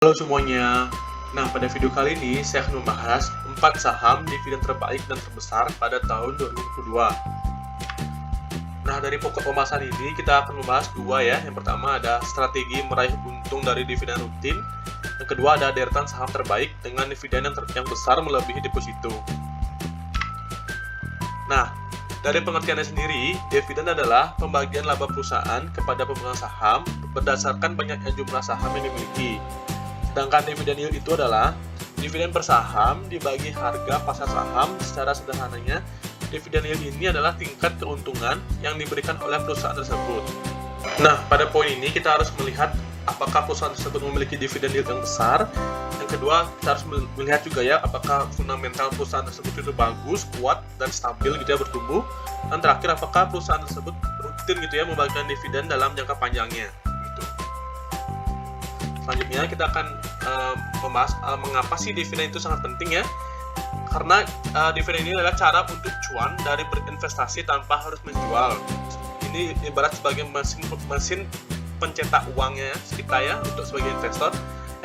Halo semuanya. Nah, pada video kali ini saya akan membahas 4 saham dividen terbaik dan terbesar pada tahun 2022. Nah, dari pokok pembahasan ini kita akan membahas dua ya. Yang pertama ada strategi meraih untung dari dividen rutin. Yang kedua ada deretan saham terbaik dengan dividen yang besar melebihi deposito. Nah, dari pengertiannya sendiri, dividen adalah pembagian laba perusahaan kepada pemegang saham berdasarkan banyaknya jumlah saham yang dimiliki. Sedangkan dividen yield itu adalah dividen per saham dibagi harga pasar saham. Secara sederhananya, dividen yield ini adalah tingkat keuntungan yang diberikan oleh perusahaan tersebut. Nah, pada poin ini kita harus melihat apakah perusahaan tersebut memiliki dividen yield yang besar. Yang kedua, kita harus melihat juga ya apakah fundamental perusahaan tersebut itu bagus, kuat, dan stabil gitu ya, bertumbuh. Dan terakhir, apakah perusahaan tersebut rutin gitu ya membagikan dividen dalam jangka panjangnya. Selanjutnya kita akan membahas mengapa sih dividen itu sangat penting ya. Karena dividen ini adalah cara untuk cuan dari berinvestasi tanpa harus menjual. Ini ibarat sebagai mesin pencetak uangnya kita ya untuk sebagai investor.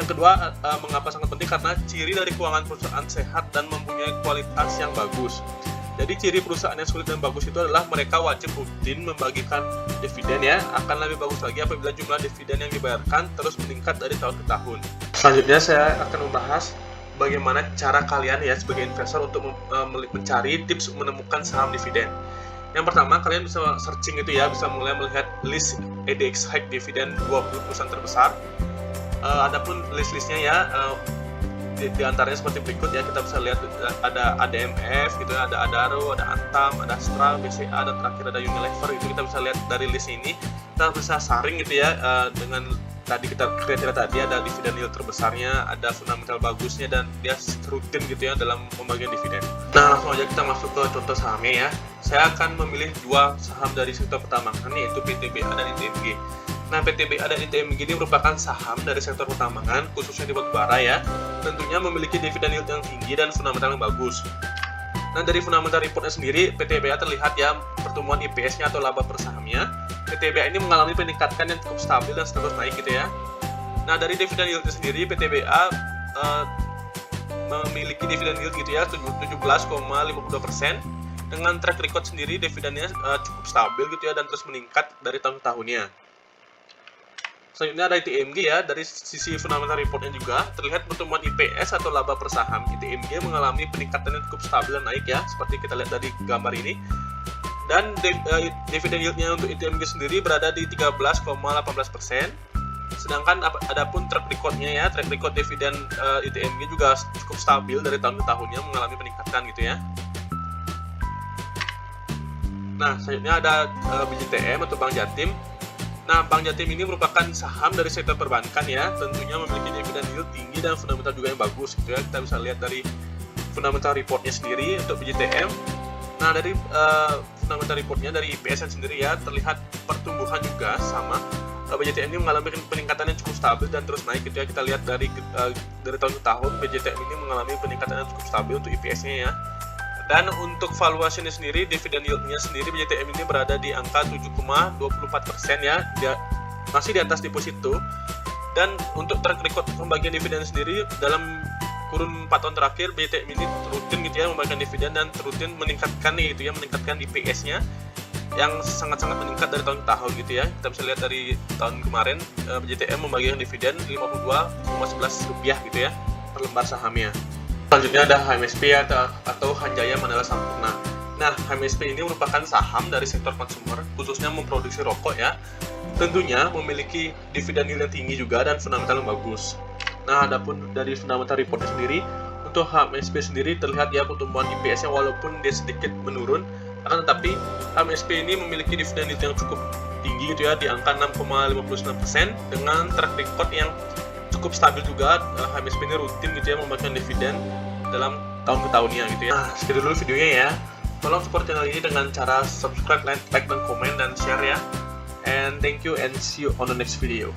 Yang kedua, mengapa sangat penting, karena ciri dari keuangan perusahaan sehat dan mempunyai kualitas yang bagus. Jadi ciri perusahaan yang sulit dan bagus itu adalah mereka wajib rutin membagikan dividen ya. Akan lebih bagus lagi apabila jumlah dividen yang dibayarkan terus meningkat dari tahun ke tahun. Selanjutnya saya akan membahas bagaimana cara kalian ya sebagai investor untuk mencari tips menemukan saham dividen. Yang pertama, kalian bisa searching itu ya, bisa mulai melihat list ADX High Dividend 20 perusahaan terbesar. Adapun list-listnya ya, di antaranya seperti berikut ya, kita bisa lihat ada ADMF gitu ya, ada Adaro, ada Antam, ada Astra, BCA, dan terakhir ada Unilever. Itu kita bisa lihat dari list ini, kita bisa saring gitu ya dengan tadi kriteria tadi, ada dividen yield terbesarnya, ada fundamental bagusnya, dan dia rutin gitu ya dalam pembagian dividen. Nah, langsung aja kita masuk ke contoh sahamnya ya. Saya akan memilih dua saham dari sektor pertambangan, yaitu PTBA dan ITMG. Nah, PTBA dan ITMG ini merupakan saham dari sektor pertambangan, khususnya di batubara ya. Tentunya memiliki dividen yield yang tinggi dan fundamental yang bagus. Nah, dari fundamental reportnya sendiri, PTBA terlihat ya pertumbuhan IPS-nya atau laba per sahamnya. PTBA ini mengalami peningkatan yang cukup stabil dan terus naik gitu ya. Nah, dari dividen yield sendiri, PTBA memiliki dividen yield gitu ya 17,52%. Dengan track record sendiri, dividennya cukup stabil gitu ya dan terus meningkat dari tahun ke tahunnya. Selanjutnya ada ITMG ya, dari sisi fundamental reportnya juga terlihat pertumbuhan IPS atau laba per saham ITMG mengalami peningkatan yang cukup stabil dan naik ya, seperti kita lihat dari gambar ini. Dan dividen yieldnya untuk ITMG sendiri berada di 13,18%. Sedangkan adapun track recordnya ya, track record dividen ITMG juga cukup stabil dari tahun ke tahunnya, mengalami peningkatan gitu ya. Nah, selanjutnya ada BJTM atau Bank Jatim. Nah, Bank Jatim ini merupakan saham dari sektor perbankan ya, tentunya memiliki dividen yield tinggi dan fundamental juga yang bagus gitu ya. Kita bisa lihat dari fundamental reportnya sendiri untuk BJTM. Nah, dari fundamental reportnya dari IPS sendiri ya, terlihat pertumbuhan juga sama. BJTM ini mengalami peningkatan yang cukup stabil dan terus naik gitu ya. Kita lihat dari tahun ke tahun BJTM ini mengalami peningkatan yang cukup stabil untuk IPS-nya ya. Dan untuk valuasinya sendiri, dividen yield-nya sendiri BJTM ini berada di angka 7,24% ya, dia masih di atas deposito. Dan untuk track record pembagian dividen sendiri dalam kurun 4 tahun terakhir, BJTM ini rutin gitu ya membagikan dividen dan rutin meningkatkan nih gitu ya, meningkatkan IPS-nya yang sangat-sangat meningkat dari tahun ke tahun gitu ya. Kita bisa lihat dari tahun kemarin BJTM membagikan dividen Rp52,11 gitu ya per lembar sahamnya. Selanjutnya ada HMSP atau Hanjaya Mandala Sampurna. Nah, HMSP ini merupakan saham dari sektor konsumer, khususnya memproduksi rokok ya. Tentunya memiliki dividen yield yang tinggi juga dan fundamental yang bagus. Nah, adapun dari fundamental reportnya sendiri, untuk HMSP sendiri terlihat ya pertumbuhan IPS-nya walaupun dia sedikit menurun, akan tetapi HMSP ini memiliki dividen yield yang cukup tinggi gitu ya, di angka 6,59% dengan track record yang cukup stabil juga. HMSP ini rutin gitu ya membagikan dividen dalam tahun ke tahunnya gitu ya. Nah, segitu dulu videonya ya. Tolong support channel ini dengan cara subscribe, like, dan komen, dan share ya. And thank you and see you on the next video.